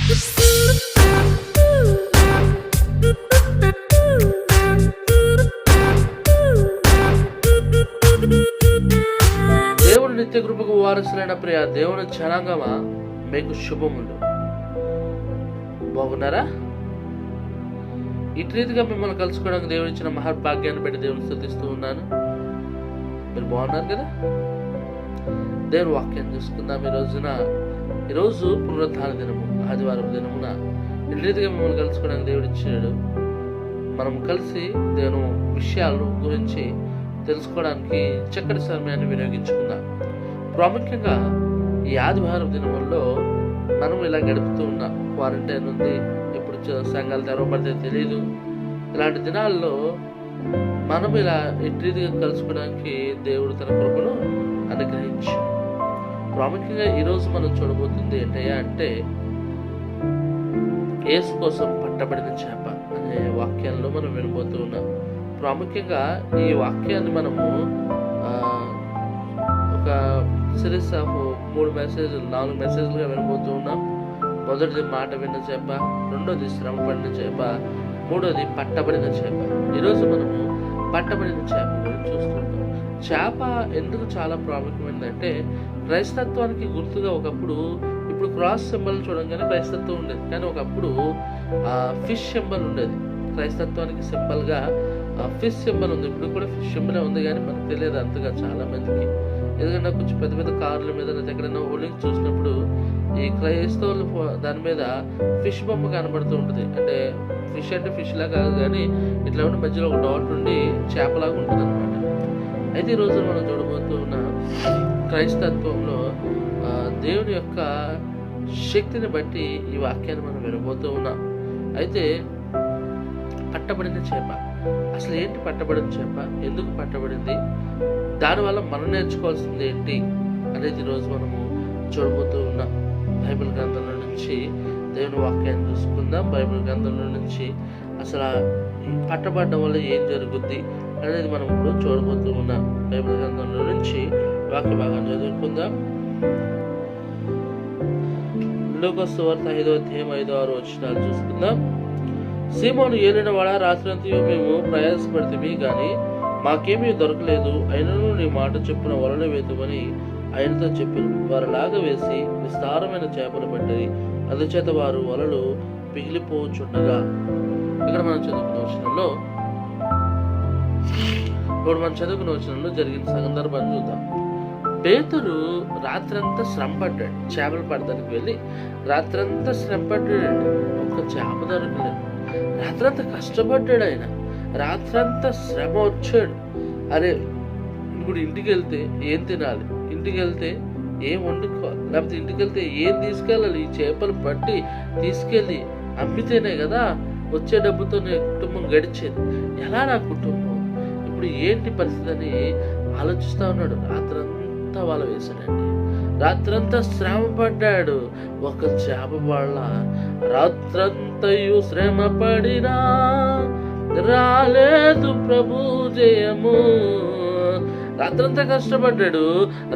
దేవుని నిత్య కృపకు వారసులైన ప్రియ దేవుని జనాంగమా, మీకు శుభములు. బాగున్నారా? ఇటు రీతిగా మిమ్మల్ని కలుసుకోవడానికి దేవుడు ఇచ్చిన మహర్భాగ్యాన్ని బట్టి దేవుని స్తుతిస్తూ ఉన్నాను. మీరు బాగున్నారు కదా? దేవుని వాక్యాన్ని చూసుకుందాం. ఈరోజు పునరుత్థాన దినము, ఆదివారం దినమున ఇటు రీతిగా మిమ్మల్ని కలుసుకోవడానికి దేవుడు ఇచ్చాడు. మనం కలిసి దేవుని విషయాల గురించి తెలుసుకోవడానికి చక్కటి సమయాన్ని వినియోగించుకుందాం. ప్రాముఖ్యంగా ఈ ఆదివారం దినముల్లో మనం ఇలా గడుపుతూ ఉన్నాం. క్వారంటైన్ ఉంది, ఎప్పుడు సంఘాలు తెరవబడితే తెలియదు. ఇలాంటి దినాల్లో మనం ఇలా ఇట్రీతిగా కలుసుకోవడానికి దేవుడు తన కృపను అనుగ్రహించాడు. ప్రాముఖ్యంగా ఈరోజు మనం చూడబోతుంది ఏంటయ్యా అంటే, యేసు కోసం పట్టబడిన చేప అనే వాక్యాల్లో మనం వినబోతూ ఉన్నాం. ప్రాముఖ్యంగా ఈ వాక్యాన్ని మనము ఒక సిరీస్ ఆఫ్ 4 మెసేజ్లుగా వినబోతూ ఉన్నాం. మొదటిది మాట విన్న చేప, రెండోది శ్రమ పడిన చేప, మూడోది పట్టబడిన చేప. ఈరోజు మనము పట్టబడిన చేప గురించి చూస్తున్నాం. చేప ఎందుకు చాలా ప్రాముఖ్యమైనదంటే, క్రైస్తత్వానికి గుర్తుగా ఒకప్పుడు, ఇప్పుడు క్రాస్ సింబల్ చూడంగానే క్రైస్తత్వం ఉండేది, కానీ ఒకప్పుడు ఫిష్ సింబల్ ఉండేది. క్రైస్తత్వానికి సింబల్గా ఫిష్ సింబల్ ఉంది. ఇప్పుడు కూడా ఫిష్ సింబలే ఉంది, కానీ మనకు తెలియదు అంతగా చాలా మందికి. ఎందుకంటే కొంచెం పెద్ద పెద్ద కార్ల మీద ఎక్కడైనా హోల్డింగ్ చూసినప్పుడు ఈ క్రైస్తవులు దాని మీద ఫిష్ బొమ్మ కనబడుతూ ఉంటుంది. అంటే ఫిష్ అంటే ఫిష్ లాగా కాదు, కానీ ఇట్లా ఉండి మధ్యలో ఒక డాట్ ఉండి చేపలాగా ఉంటుంది అనమాట. అయితే ఈరోజు మనం చూడబోతూ ఉన్న క్రైస్తత్వంలో దేవుని యొక్క శక్తిని బట్టి ఈ వాక్యాన్ని మనం వినబోతూ ఉన్నాం. అయితే పట్టబడిన చేప, అసలు ఏంటి పట్టబడిన చేప, ఎందుకు పట్టబడింది, దానివల్ల మనం నేర్చుకోవాల్సింది ఏంటి అనేది ఈరోజు మనము చూడబోతూ ఉన్నాం. బైబిల్ గ్రంథంలో నుంచి దేవుని వాక్యాన్ని చూసుకుందాం. బైబిల్ గ్రంథంలో నుంచి అసలు పట్టబడడం వల్ల ఏం జరుగుద్ది అనేది మనం ఇప్పుడు చూడబోతూ ఉన్నాం. బైబిల్ గ్రంథంలో నుంచి వాక్య భాగాన్ని చదువుకుందాం. లూకా సువార్త 5వ అధ్యాయం 5-6 వచనాలు చూసుకుందాం. సీమోను ఏలినవాడా, రాత్రంతయు మేము ప్రయాసపడితే గాని మాకేమీ దొరకలేదు, అయినను నీ మాట చెప్పున వలలు వేతుమని ఆయనతో చెప్పారు. వారు లాగ వేసి విస్తారమైన చేపలు పట్టది, అందుచేత వారు వలలు పిగిలిపోచుండగా. ఇక్కడ మనం చదువుకున్న వచనంలో జరిగిన సందర్భాన్ని చూద్దాం. పేతురు రాత్రంతా శ్రమ పడ్డాడు. చేపలు పడడానికి వెళ్ళి రాత్రంతా శ్రమ పడ్డాడు. ఒక్క చేప దొరకలేదు. రాత్రంతా కష్టపడ్డాడు ఆయన. రాత్రంతా శ్రమ వచ్చాడు. అరే ఇప్పుడు ఇంటికి వెళ్తే ఏం తినాలి, ఇంటికి వెళ్తే ఏం వండుకోవాలి, లేకపోతే ఇంటికి వెళ్తే ఏం తీసుకెళ్ళాలి, ఈ చేపలు పట్టి తీసుకెళ్ళి అమ్మితేనే కదా వచ్చే డబ్బుతో కుటుంబం గడిచేది. ఎలా నా కుటుంబం, ఇప్పుడు ఏంటి పరిస్థితి అని ఆలోచిస్తూ ఉన్నాడు. రాత్రంతా వల వేశాడండి. రాత్రంతా శ్రమ పడ్డాడు. ఒక చేప పడల. రాత్రంతయు శ్రమ పడినా రాలేదు ప్రభు జయము. రాత్రంతా కష్టపడ్డాడు,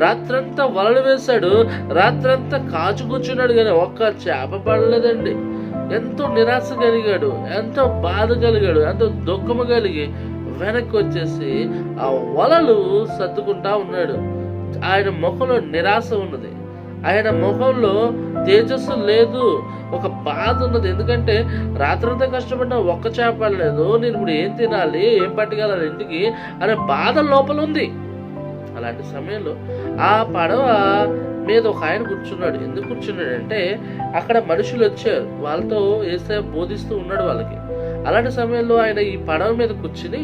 రాత్రంతా వలలు వేశాడు, రాత్రంతా కాచు కూర్చున్నాడు, కానీ ఒక్క చేప పడలేదండి. ఎంతో నిరాశ కలిగాడు, ఎంతో బాధ కలిగాడు, ఎంతో దుఃఖము కలిగి వెనక్కి వచ్చేసి ఆ వలలు సర్దుకుంటా ఉన్నాడు. ఆయన ముఖంలో నిరాశ ఉన్నది, ఆయన ముఖంలో తేజస్సు లేదు, ఒక బాధ ఉన్నది. ఎందుకంటే రాత్రంతా కష్టపడినా ఒక్క చేప పడలేదు, నేను ఇప్పుడు ఏం తినాలి, ఏం పట్టుకెళ్ళాలి ఇంటికి అనే బాధ లోపల ఉంది. అలాంటి సమయంలో ఆ పడవ మీద ఒక ఆయన కూర్చున్నాడు. ఎందుకు కూర్చున్నాడంటే అక్కడ మనుషులు వచ్చారు, వాళ్ళతో యేసయ్య బోధిస్తూ ఉన్నాడు వాళ్ళకి. అలాంటి సమయంలో ఆయన ఈ పడవ మీద కూర్చుని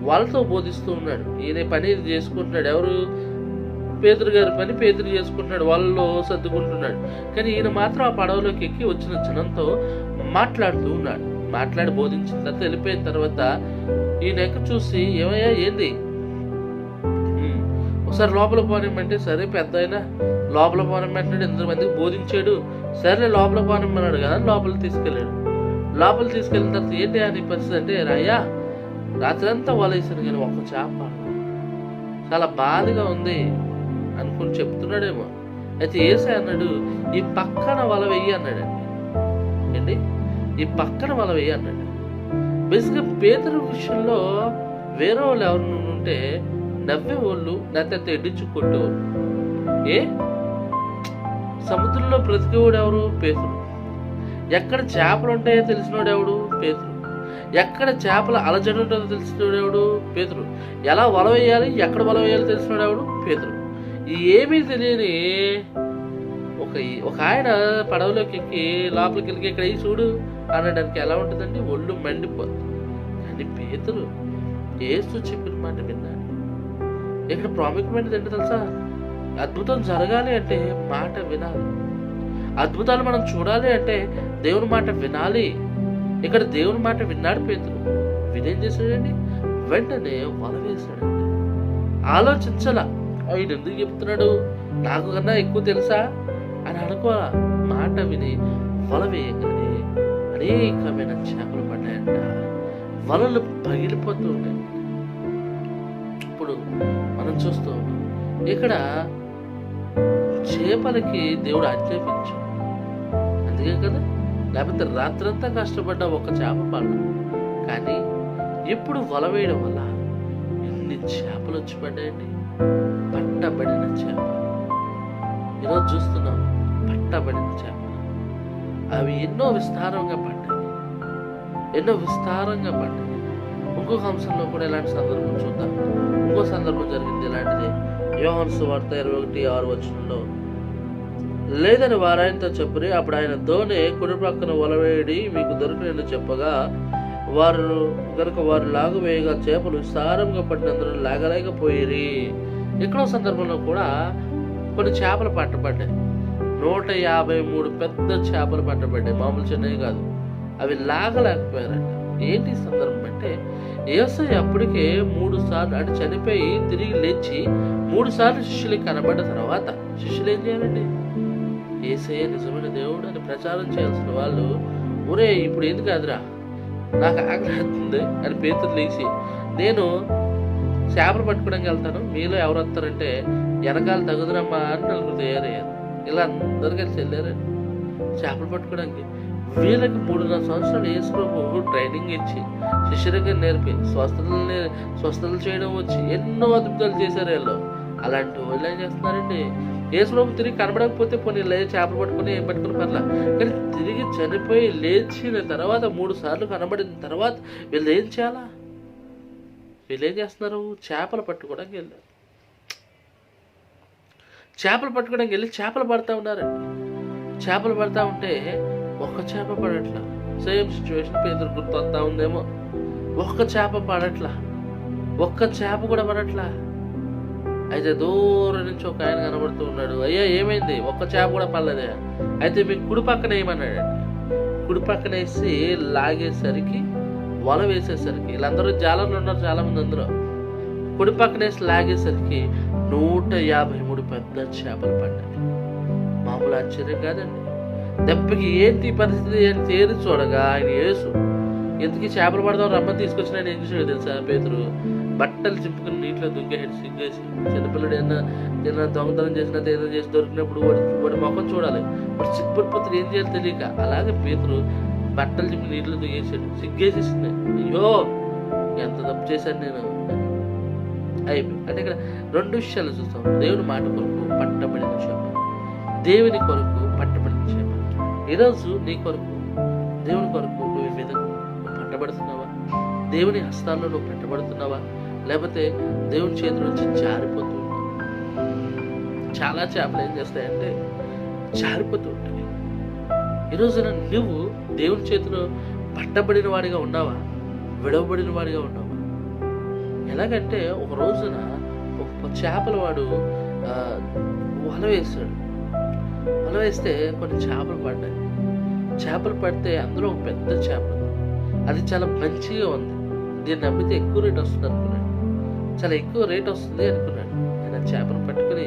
వాళ్ళతో బోధిస్తూ ఉన్నాడు. ఈయన పని చేసుకుంటున్నాడు. ఎవరు? పేతురు గారి పని పేతురు చేసుకుంటున్నాడు, వాళ్ళు సర్దుకుంటున్నాడు. కానీ ఈయన మాత్రం ఆ పడవలోకి ఎక్కి వచ్చిన జనంతో మాట్లాడుతూ ఉన్నాడు. మాట్లాడి బోధించిన తర్వాత వెళ్ళిపోయిన తర్వాత ఈయన ఎక్క చూసి, ఏమయ్యా ఏంది, ఒకసారి లోపల పోనిమ్మంటే, సరే పెద్ద అయినా లోపల పోనిమ్మంటాడు, 8 మందికి బోధించాడు, సరే లోపల పోనిమ్మన్నాడు కదా, లోపల తీసుకెళ్ళాడు. లోపల తీసుకెళ్ళిన తర్వాత ఏంటి అని పరిస్థితి అంటే, అయ్యా రాత్రంతా వలేసాను కానీ ఒక్క చేప, చాలా బాధగా ఉంది అనుకుని చెప్తున్నాడేమో. అయితే యేసయ్య అన్నాడు, ఈ పక్కన వల వెయ్యి అన్నాడండి. ఏంటి ఈ పక్కన వల వేయి అన్నాడు. బేసిక్గా పేతురు విషయంలో వేరే వాళ్ళు ఎవరు ఉంటే నవ్వేవాళ్ళు లేకపోతే ఎడ్డించు కొట్టేవాళ్ళు. ఏ సముద్రంలో బ్రతికేవాడు ఎవరు? పేతురు. ఎక్కడ చేపలు ఉంటాయో తెలిసినవాడు ఎవడు? పేతురు. ఎక్కడ చేపల అలజడి ఉంటుందో తెలిసినవాడు ఎవడు? పేతురు. ఎలా వల వేయాలి, ఎక్కడ వల వేయాలో తెలిసినవాడు ఎవడు? పేతురు. ఏమీ తెలియని ఒక ఆయన పడవలోకి ఎక్కి లోపలికి వెళ్ళి ఇక్కడ చూడు అనడానికి ఎలా ఉంటుందండి? ఒళ్ళు మండిపోతుంది. కానీ పేతురు యేసు చెప్పిన మాట విన్నాడు. ఇక్కడ ప్రాముఖ్యమైనది ఏంటో తెలుసా? అద్భుతం జరగాలి అంటే మాట వినాలి. అద్భుతాలు మనం చూడాలి అంటే దేవుని మాట వినాలి. ఇక్కడ దేవుని మాట విన్నాడు పేతురు. వినేం చేశాడండి? వెంటనే వల వేశాడండి. ఆలోచించాల, ఆయన ఎందుకు చెప్తున్నాడు, నాకు కన్నా ఎక్కువ తెలుసా అని అనుకోవాలా. మాట విని వల వేయగానే అనేకమైన చేపలు పడ్డాయంట. వలలు పగిలిపోతూ ఉంటాయి. ఇప్పుడు మనం చూస్తూ ఉన్నాం ఇక్కడ చేపలకి దేవుడు ఆజ్ఞాపించాడు. అందుకే కదా, లేకపోతే రాత్రంతా కష్టపడ్డ ఒక చేప పడడం. కానీ ఇప్పుడు వల వేయడం వల్ల ఎన్ని చేపలు వచ్చి పడ్డాయండి? పట్టబడిన చేప. ఈరోజు చూస్తున్నాం పట్టబడిన చేప. అవి ఎన్నో విస్తారంగా పడ్డాయి. ఇంకొక అంశంలో కూడా ఇలాంటి సందర్భం చూద్దాం. ఇంకో సందర్భం జరిగింది ఇలాంటిదే. యోహాను సువార్త 21:6 లేదని వారాయనతో చెప్పురి. అప్పుడు ఆయన దోణి కుడి ప్రక్కన వలవేయడి మీకు దొరికినని చెప్పగా వారు లాగు వేయగా చేపలు విస్తారంగా పడినందున లాగలేకపోయిరి. ఇక్కడో సందర్భంలో కూడా కొన్ని చేపలు పట్టబడ్డాయి. 153 పెద్ద చేపలు పట్టబడ్డాయి. మామూలు చిన్నవి కాదు. అవి లాగలేకపోయారంట. ఏంటి సందర్భం అంటే, యేసయ్య అప్పటికే 3 సార్లు అంటే చనిపోయి తిరిగి లేచి 3 సార్లు శిష్యులకి కనబడ్డ తర్వాత శిష్యులు ఏం చేయాలండి? యేసయ్య నిజమైన దేవుడు అని ప్రచారం చేయాల్సిన వాళ్ళు, ఒరే ఇప్పుడు ఎందుకు కాదురా, నాకు ఆకలి అవుతుంది అని పేతురు లేచి, నేను చేపలు పట్టుకోవడానికి వెళ్తాను, మీలో ఎవరు వస్తారంటే వెనకాల తగుదురమ్మా అని నలుగురు తయారయ్యారు. ఇలా అందరు కలిసి వెళ్ళారండి చేపలు పట్టుకోవడానికి. వీళ్ళకి 3.5 సంవత్సరాలు యేసు ప్రభు ట్రైనింగ్ ఇచ్చి శిష్యులుగా నేర్పి స్వస్థతలు చేయడం వచ్చి ఎన్నో అద్భుతాలు చేశారు వీళ్ళు. అలాంటి వాళ్ళు ఏం చేస్తున్నారండి? యేసు ప్రభు తిరిగి కనబడకపోతే పోనీ చేపలు పట్టుకుని ఏం పట్టుకుని పర్లా, కానీ తిరిగి చనిపోయి లేచిన తర్వాత 3 సార్లు కనబడిన తర్వాత వీళ్ళు ఏం చేయాలా? వీళ్ళు ఏం చేస్తున్నారు? చేపలు పట్టుకోవడానికి వెళ్ళారు. చేపలు పట్టుకోవడానికి వెళ్ళి చేపలు పడతా ఉన్నారండి. చేపలు పడతా ఉంటే ఒక్క చేప పడట్లా. సేమ్ సిచ్యువేషన్ పేదరు గుర్తొస్తా ఉందేమో. ఒక్క చేప పడట్లా, ఒక్క చేప కూడా పడట్లా. అయితే దూరం నుంచి ఒక ఆయన కనబడుతూ ఉన్నాడు. అయ్యా ఏమైంది? ఒక్క చేప కూడా పడలేదే. అయితే మీకు కుడి పక్కన ఏమన్నాడండి. కుడి పక్కన వేసి లాగేసరికి, వల వేసేసరికి, వీళ్ళందరూ జాలర్లు ఉన్నారు చాలా మంది. అందులో కుడి పక్కన వేసి లాగేసరికి 153 పెద్ద చేపలు పడ్డాయి. మామూలు ఆశ్చర్యం కాదండి. దెబ్బకి ఏంటి పరిస్థితి అని తేరి చూడగా ఆయన యేసు ఎందుకు చేపలు పడదాం రమ్మని తీసుకొచ్చిన ఆయన ఏం చేశాడు తెలుసా? పేతురు బట్టలు చింపుకుని నీటిలో దుంకేసాడు సిగ్గేసి. చిన్నపిల్లడు ఏదైనా దొంగతనం చేసినా ఏదైనా చేసి దొరికినప్పుడు వాడి ముఖం చూడాలి, వాడు సిగ్గుపడిపోతుంది, ఏం చేయాలి తెలియక. అలాగే పేతురు బట్టలు చింపి నీటిలో దుంగేసాడు. సిగ్గేసేసింది. అయ్యో ఎంత తప్పు చేశాను నేను అయిపోయి. అంటే ఇక్కడ 2 విషయాలు చూస్తాం. దేవుని మాట కొరకు పట్టబడిన చేప, దేవుని కొరకు పట్టబడిన చేప. ఈరోజు నీ కొరకు, దేవుని కొరకు నువ్వు మీద పట్టబడుతున్నావా? దేవుని హస్తాల్లో నువ్వు పట్టబడుతున్నావా? లేకపోతే దేవుని చేతి నుంచి జారిపోతూ ఉంటావు? చాలా చేపలు ఏం చేస్తాయంటే జారిపోతూ ఉంటాయి. ఈరోజున నువ్వు దేవుని చేతిలో పట్టబడిన వాడిగా ఉన్నావా? విడవబడిన వాడిగా ఉన్నావా? ఎలాగంటే ఒక రోజున ఒక చేపల వాడు వల వేస్తాడు. వల వేస్తే కొన్ని చేపలు పడ్డాయి. చేపలు పడితే అందులో ఒక పెద్ద చేప, అది చాలా మంచిగా ఉంది, దీన్ని అమ్మితే ఎక్కువ రేట్ వస్తుంది అనుకున్నాడు. చాలా ఎక్కువ రేట్ వస్తుంది అనుకున్నాడు. నేను ఆ చేపను పట్టుకుని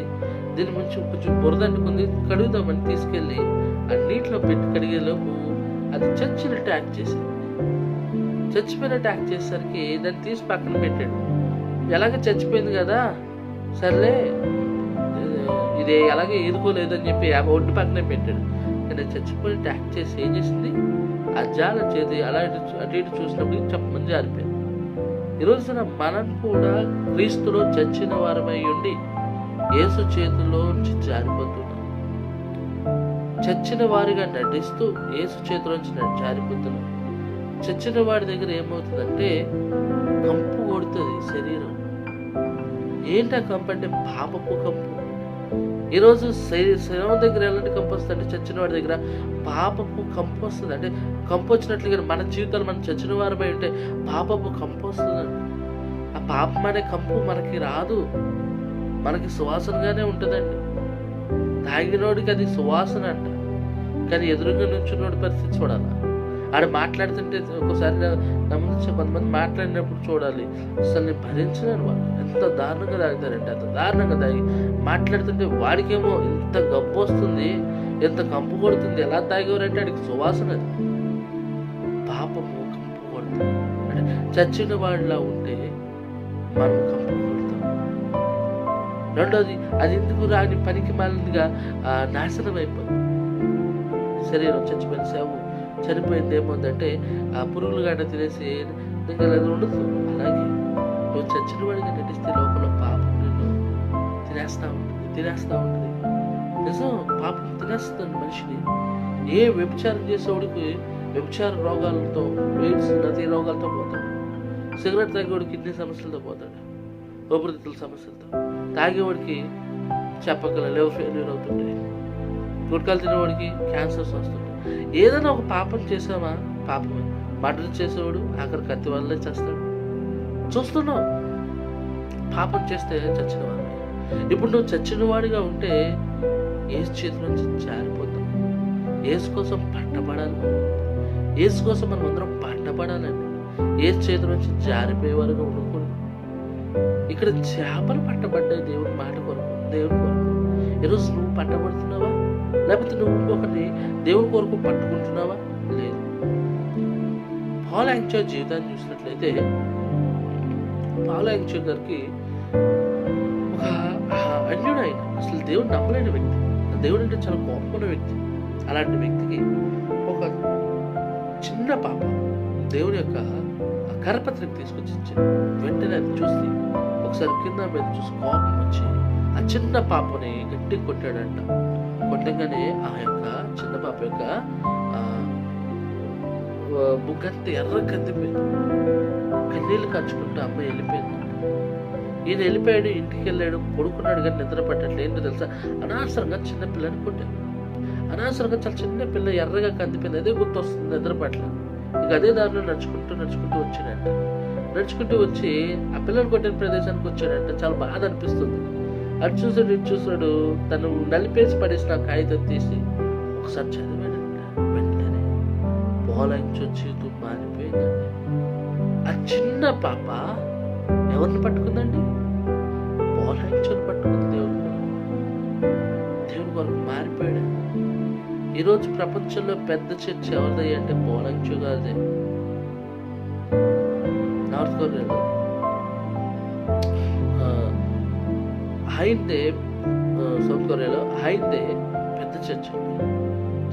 దీని నుంచి కొంచెం బురద అంటుకుంది, కడుగుదామని తీసుకెళ్ళి ఆ నీటిలో పెట్టి కడిగేలోపు అది చచ్చినట్టు యాక్ట్ చేసింది. చచ్చిపోయినట్టు యాక్ట్ చేసేసరికి దాన్ని తీసి పక్కన పెట్టాడు. ఎలాగ చచ్చిపోయింది కదా, సర్లే ఇది ఎలాగే ఎదుకోలేదని చెప్పి ఒడ్డు పక్కనే పెట్టాడు. కానీ చచ్చిపోయినట్టు యాక్ట్ చేసి ఏం చేసింది? ఆ జాల చేతి అలా అటు ఇటు చూసినప్పుడు చెప్పమని జారిపోయింది. ఈరోజున మనం కూడా క్రీస్తులో చచ్చిన వారమై ఉండి యేసు చేతిలో నుంచి జారిపోతున్నాం. చచ్చిన వారిగా నటిస్తూ యేసు చేతిలోంచి జారిపోతున్నాం. చచ్చిన వాడి దగ్గర ఏమవుతుందంటే కంపు కొడుతుంది శరీరం. ఏంటా కంపు అంటే పాపపు కంపు. ఈరోజు శరీరం దగ్గర ఎలాంటి కంపు వస్తుంది అంటే చచ్చిన వాడి దగ్గర పాపపు కంపు వస్తుంది. అంటే కంపు వచ్చినట్లుగా మన జీవితాలు మనం చచ్చిన వారమై ఉంటే పాపపు కంపు వస్తుందండి. ఆ పాపం అనే కంపు మనకి రాదు, మనకి సువాసనగానే ఉంటుందండి. తాగినోడికి అది సువాసన అంట, కానీ ఎదురుగా నుంచున్నోడి పరిస్థితి చూడాలి. ఆడ మాట్లాడుతుంటే ఒకసారి నా ముందు కొంతమంది మాట్లాడినప్పుడు చూడాలి, అసలు నేను భరించలేను. వాళ్ళు ఎంత దారుణంగా తాగుతారంటే అంత దారుణంగా తాగి మాట్లాడుతుంటే వాడికేమో ఎంత గబ్బు వస్తుంది, ఎంత కంపు కొడుతుంది. ఎలా తాగేవారంటే వాడికి సువాసన, అది పాపము కంపు కొడుతుంది. అంటే చచ్చిన వాడిలా ఉంటే మనం కంపు కొడతాం. రెండోది, అది ఎందుకు రాని పనికి మాలినదిగా నాశనం అయిపోతుంది. శరీరం చచ్చిపోయిన సేవ చనిపోయింది ఏముందంటే ఆ పురుగులు గడ్డ తినేసి ఇంకా అది ఉండదు. అలాగే నువ్వు చచ్చిన వాడిగా నటిస్తే లోపల పాపం నిన్ను తినేస్తూ ఉంటుంది. నిజం, పాపం తినేస్తుంది మనిషిని. ఏ వ్యభిచారం చేసేవాడికి వ్యభిచార రోగాలతో, ఎయిడ్స్ నది రోగాలతో పోతాడు. సిగరెట్ తాగేవాడికి కిడ్నీ సమస్యలతో పోతాడు, ఊపిరితిత్తుల సమస్యలతో. తాగేవాడికి చెప్పగల లివర్ ఫెయిల్యూర్ అవుతుంటాయి. గుట్కాలు తినేవాడికి క్యాన్సర్స్ వస్తుంటాయి. ఏదైనా ఒక పాపం చేసామా పాపమే. మర్డర్ చేసేవాడు ఆఖరి కత్తి వల్లే చేస్తాడు. చూస్తున్నావు, పాపం చేస్తే చచ్చిన వాడిని. ఇప్పుడు నువ్వు చచ్చిన వాడిగా ఉంటే ఏసు చేతి నుంచి జారిపోతావు. ఏసు కోసం పట్టబడాలి. ఏసు కోసం మనం అందరం పట్టబడాలండి. ఏసు చేతి నుంచి జారిపోయే వరకు ఉండకూడదు. ఇక్కడ చేపలు పట్టబడ్డాయి దేవుని మాట కొరకు, దేవుని కొరకు. ఈరోజు నువ్వు పట్టబడుతున్నావా? లేకపోతే నువ్వు ఇంకొకటి దేవుని కొరకు పట్టుకుంటున్నావా? లేదు. పాల్ యాంగ్చర్ జీవితాన్ని చూసినట్లయితే పాల్ యాంగ్చర్ గారికి ఒక అన్యుడు, ఆయన అసలు దేవుడు నమ్మలేని వ్యక్తి. దేవుడు అంటే చాలా కోపమైన వ్యక్తి. అలాంటి వ్యక్తికి ఒక చిన్న పాప దేవుని యొక్క కరపత్రిక తీసుకొచ్చి ఇచ్చింది. వెంటనే అది చూసి ఒకసారి కింద మీద చూసి కోపం వచ్చి ఆ చిన్న పాపని గట్టిగా కొట్టాడంట. కొట్టగానే ఆ యొక్క చిన్న పాప యొక్క బుగ్గంతా ఎర్ర కందిపోయింది. కన్నీళ్ళు కచ్చుకుంటూ అమ్మాయి వెళ్ళిపోయిందంట. ఈయన వెళ్ళిపోయాడు, ఇంటికి వెళ్ళాడు, పడుకున్నాడు, కానీ నిద్ర పట్టట్లేదు. ఏంటో తెలుసా, అనవసరంగా చిన్న పిల్లని కొట్టాడు. అనవసరంగా చాలా చిన్న పిల్ల ఎర్రగా కందిపోయింది. అదే గుర్తొస్తుంది నిద్ర పట్ల. ఇక అదే దారిలో నడుచుకుంటూ వచ్చాడంట. నడుచుకుంటూ వచ్చి ఆ పిల్లలు కొట్టిన ప్రదేశానికి వచ్చాడంట. చాలా బాధ అనిపిస్తుంది. అటు చూసాడు, తను నలిపేసి పడేసిన కాగితం తీసి ఒకసారి చదివాడంట. వెంటనే పోలాంచి జీవితం మారిపోయిందండి. ఆ చిన్న పాప ఎవరిని పట్టుకుందండి? పోలాంచోని పట్టుకుంది. దేవుని కొరకు మారిపోయాడు. ఈరోజు ప్రపంచంలో పెద్ద చర్చ ఎవరిది అంటే పోలాంచో గారిదే. నార్త్ కొరియాలో ఆయనదే, సౌత్ కొరియాలో ఆయనదే పెద్ద చర్చ్.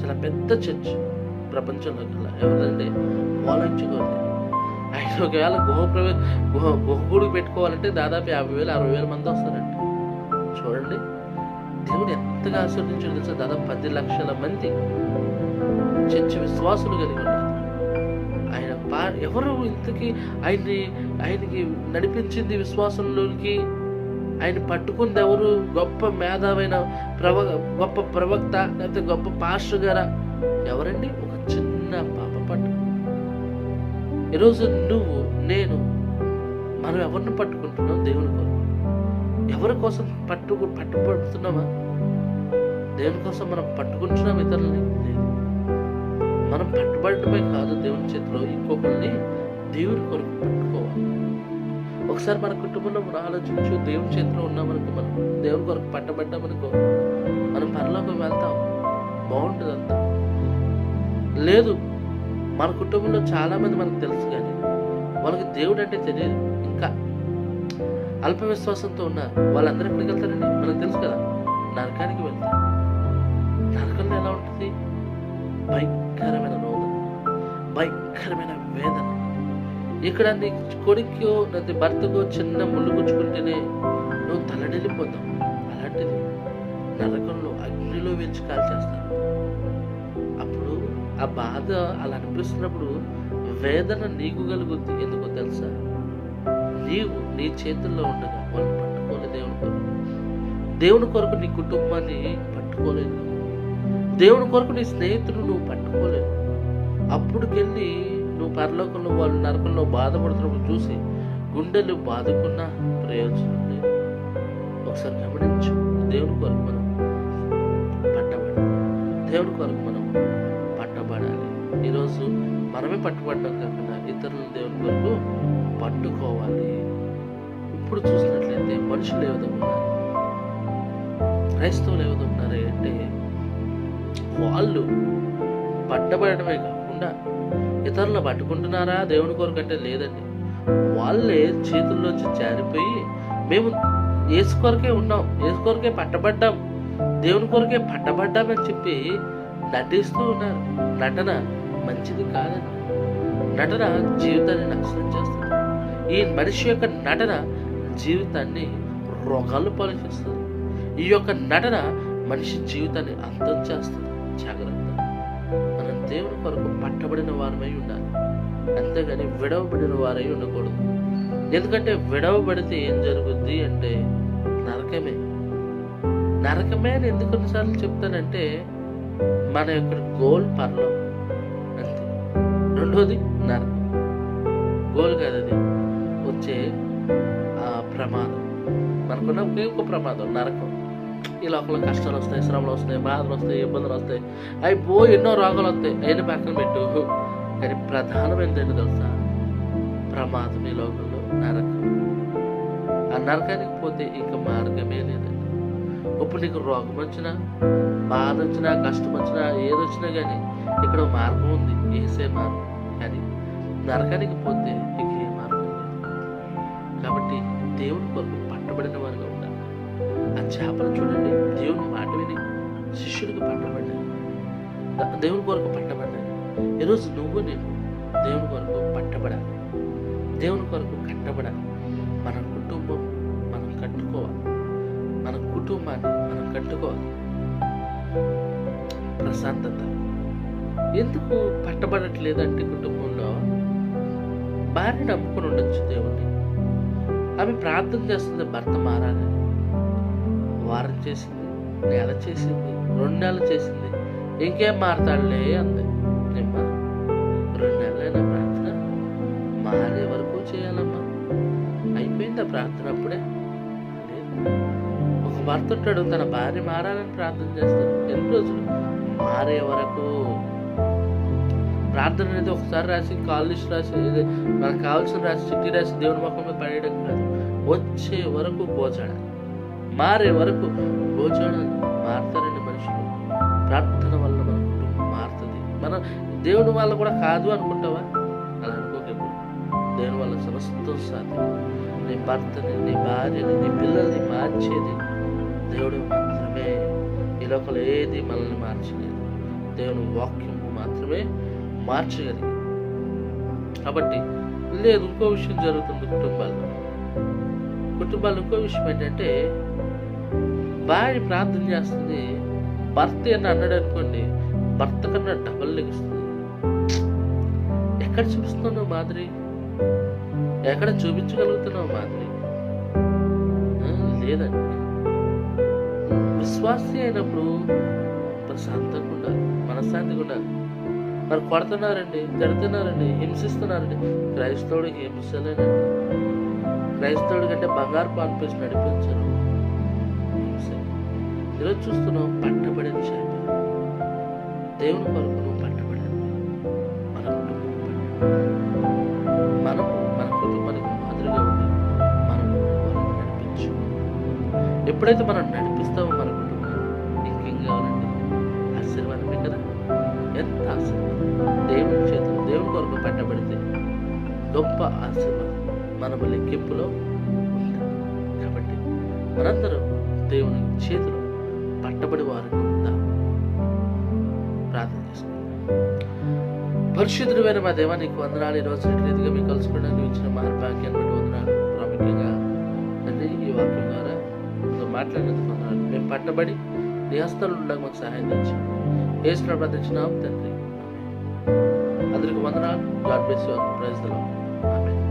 చాలా పెద్ద చర్చ్ ప్రపంచంలో కల్లా. ఎవరిదంటే పోలాంచో గారిదే. ఆయన ఒకవేళ గుహగుడికి పెట్టుకోవాలంటే దాదాపు 50,000 60,000 మంది వస్తారంట. చూడండి, దేవుడు ఎంతగా ఆశీర్వదించాడు తెలుసా. దాదాపు 10 లక్షల మంది చర్చి విశ్వాసులు కలిగి ఉన్నారు. ఆయన ఎవరు ఇంతకీ ఆయనకి నడిపించింది విశ్వాసంలోకి? ఆయన పట్టుకుంది ఎవరు? గొప్ప మేధావైన గొప్ప ప్రవక్త, లేకపోతే గొప్ప పాస్టర్ గారా? ఎవరండి? ఒక చిన్న పాప పట్టు. ఈరోజు నువ్వు నేను మనం ఎవరిని పట్టుకుంటున్నాం? దేవుని కొరకు. ఎవరి కోసం పట్టుబడుతున్నామా? దేవుని కోసం మనం పట్టుకుంటున్నాం ఇతరులని? లేదు. మనం పట్టుబడటమే కాదు, దేవుని చేతిలో ఇంకొకరిని దేవుని కొరకు పట్టుకోవాలి. ఒకసారి మన కుటుంబంలో మనం ఆలోచించు. దేవుని చేతిలో ఉన్నామనుకో, మనం దేవుని కొరకు పట్టబడ్డామనుకో, మనం పరలోకం వెళ్తాం, బాగుంటుంది అంతా. లేదు, మన కుటుంబంలో చాలా మంది మనకు తెలుసు, కానీ వాళ్ళకి దేవుడు అంటే తెలియదు. ఇంకా అల్ప విశ్వాసంతో ఉన్నారు. వాళ్ళందరూ ఎక్కడికి వెళ్తారండి? మనకు తెలుసు కదా, నరకానికి వెళ్తారు. నరకంలో ఎలా ఉంటుంది? భయంకరమైన రోదన, భయంకరమైన వేదన. ఇక్కడ నీ కొడుకో నీ భర్తకో చిన్న ముళ్ళు గుచ్చుకుంటేనే నువ్వు తలడిల్లిపోతావు. అలాంటిది నరకంలో అగ్నిలో వేచి కాల్చేస్తారు. అప్పుడు ఆ బాధ అలా అనిపిస్తున్నప్పుడు వేదన నీకు కలుగుద్ది. ఎందుకో తెలుసా? నీవు నీ చేతుల్లో ఉండగా వాళ్ళు పట్టుకోలేదు. దేవుని కొరకు నీ కుటుంబాన్ని పట్టుకోలేదు. దేవుని కొరకు నీ స్నేహితులు నువ్వు పట్టుకోలేదు. అప్పుడుకెళ్ళి నువ్వు పరలోకంలో వాళ్ళు నరకంలో బాధపడుతున్నప్పుడు చూసి గుండెలు బాదుకున్న ప్రయోజనం లేదు. ఒకసారి గమనించు. దేవుని కొరకు మనం పట్టబడాలి. దేవుని కొరకు మనం పట్టబడాలి. ఈరోజు మనమే పట్టుబడ్డం కాకుండా ఇతరులను దేవుని కొరకు పట్టుకోవాలి. ఇప్పుడు చూసినట్లయితే మనుషులు ఏ విధంగా ఉన్నారు, క్రైస్తవులు ఏ విధంగా ఉన్నారు అంటే వాళ్ళు పట్టబడమే కాకుండా ఇతరులను పట్టుకుంటున్నారా దేవుని కొరకు అంటే లేదండి. వాళ్ళే చేతుల్లోంచి జారిపోయి మేము యేసు కొరకే ఉన్నాం, యేసు కొరకే పట్టబడ్డాం, దేవుని కొరకే పట్టబడ్డామని చెప్పి నటిస్తూ ఉన్నారు. నటన మంచిది కాదండి. నటన జీవితాన్ని నాశనం చేస్తుంది. ఈ మనిషి యొక్క నటన జీవితాన్ని రోగాలు పాలు చేస్తుంది. ఈ యొక్క నటన మనిషి జీవితాన్ని అంతం చేస్తుంది. జాగ్రత్త. మనం దేవుని కొరకు పట్టబడిన వారమై ఉండాలి, అంతేగాని విడవబడిన వారై ఉండకూడదు. ఎందుకంటే విడవబడితే ఏం జరుగుద్ది అంటే నరకమే. నరకమే అని ఎందుకు కొన్నిసార్లు చెప్తానంటే మన యొక్క గోల్ పరలో అంతే. రెండోది నరకం. గోల్ కాదు, అది వచ్చే ప్రమాదం. మనకున్న ఒకే ఒక ప్రమాదం నరకం. ఈ లోపల కష్టాలు వస్తాయి, శ్రమలు వస్తాయి, బాధలు వస్తాయి, ఇబ్బందులు వస్తాయి, అవి ఎన్నో రోగాలు వస్తాయి. అయినా పక్కన పెట్టు. కానీ ప్రధానమైనది ఏంటో తెలుసా? ప్రమాదం ఈ లోకంలో నరకం. ఆ నరకానికి పోతే ఇంకా మార్గమే లేదండి. ఇప్పుడు నీకు రోగం వచ్చినా, బాధ వచ్చినా, కష్టం వచ్చినా, ఏదొచ్చినా కానీ ఇక్కడ మార్గం ఉంది, వేసే మార్గం. కానీ నరకానికి పోతే ఇక ఏ మార్గం లేదు. కాబట్టి దేవుని కొరకు పట్టబడిన వారుగా ఉండాలి. ఆ చేపలు చూడండి, దేవుని మాట విని శిష్యుడికి పట్టబడ్డాయి, దేవుని కొరకు పట్టబడ్డాయి. ఈరోజు నువ్వు నేను దేవుని కొరకు పట్టబడాలి, దేవుని కొరకు కట్టబడాలి. మన కుటుంబం మనం కట్టుకోవాలి, మన కుటుంబాన్ని మనం కట్టుకోవాలి. ప్రశాంతత ఎందుకు పట్టబడట్లేదంటే కుటుంబంలో భార్య నమ్ముకొని ఉండొచ్చు దేవుణ్ణి. ఆమె ప్రార్థన చేస్తుంది భర్త మారాలని. వారం చేసింది, నెల చేసింది, 2 నెలలు చేసింది, ఇంకేం మారతాడులే అంది. నిమ్మ 2 నెలలైనా ప్రార్థన మారే వరకు చేయాలమ్మా. అయిపోయిందా ప్రార్థన అప్పుడే? ఒక భర్త ఉంటాడు, తన భార్య మారాలని ప్రార్థన చేస్తాడు. ఎన్ని రోజులు? మారే వరకు. ప్రార్థన అనేది ఒకసారి రాసి కాల్ లిస్ట్ రాసి మనకు కావాల్సిన రాసి చిట్టి రాసి దేవుని ముఖం మీద పడేయడం కాదు. వచ్చే వరకు పోచాడాలి, మారే వరకు పోచాడాలి. మారుతారండి మనుషులు. ప్రార్థన వల్ల మన కుటుంబం మారుతుంది. మనం దేవుని వల్ల కూడా కాదు అనుకుంటావా? అలా అనుకోకెప్పుడు. దేవుని వల్ల సమస్తం సాధ్యం. నీ భర్తని, నీ భార్యని, నీ పిల్లల్ని మార్చేది దేవుడు మాత్రమే. ఈ లోకంలో ఏది మనల్ని మార్చలేదు. దేవుని వాక్యము మాత్రమే మార్చగలిగింది. కాబట్టి లేదు, ఇంకో విషయం జరుగుతుంది కుటుంబాల్లో. ఇంకో విషయం ఏంటంటే భార్య ప్రార్థన చేస్తుంది, భర్త అని అన్నాడు అనుకోండి, భర్త కన్నా డబల్ లెగిస్తుంది. ఎక్కడ చూపిస్తున్నావు మాదిరి? ఎక్కడ చూపించగలుగుతున్నావు మాదిరి? లేదండి. విశ్వాసి అయినప్పుడు ప్రశాంతంగా ఉండాలి, మనశ్శాంతిగా ఉండాలి. మరి కొడుతున్నారండి, తిడుతున్నారండి, హింసిస్తున్నారండి. క్రైస్తవుడికి హింసలేనండి. క్రైస్తవుడి కంటే బంగారు పాన్పేసి నడిపించరు. ఈరోజు చూస్తున్నాం పట్టబడిన చేప. దేవుని కొరకు నువ్వు పట్టబడాలి. మన కుటుంబం మనము మన కుటుంబానికి మాదిరిగా ఉండి మనము వాళ్ళని నడిపించు. ఎప్పుడైతే మనం నడిపిస్తామో మన కుటుంబాన్ని, ఇంకేం కావాలండి? ఆశీర్వాదమే కదా. ఎంత ఆశీర్వాదం! దేవుని చేతులు దేవుని కొరకు పట్టబడితే గొప్ప ఆశీర్వాదం మనము లెక్కింపులో ఉంటాం. కాబట్టి మనందరం దేవుని చేతులు పట్టబడి వారికి ఉందాం. ప్రార్థన చేసుకుందాం. పరిశుద్ధుడైన మా దేవా, నీకు వందనాలు. ఈరోజు రీతిగా మీకు కలుసుకోవడానికి ఇచ్చిన మహాభాగ్యాన్ని బట్టి వందనాలు. ప్రాముఖ్యంగా తండ్రి, ఈ వాక్యం ద్వారా మాట్లాడినందుకు వందనాలు. మేము పట్టబడి నీ హస్తాలు ఉండగా మాకు సహాయం తెచ్చి యేసుని ప్రార్థించినాం తండ్రి. అందరికి వందనాలు. God bless you. Praise the Lord. Amen.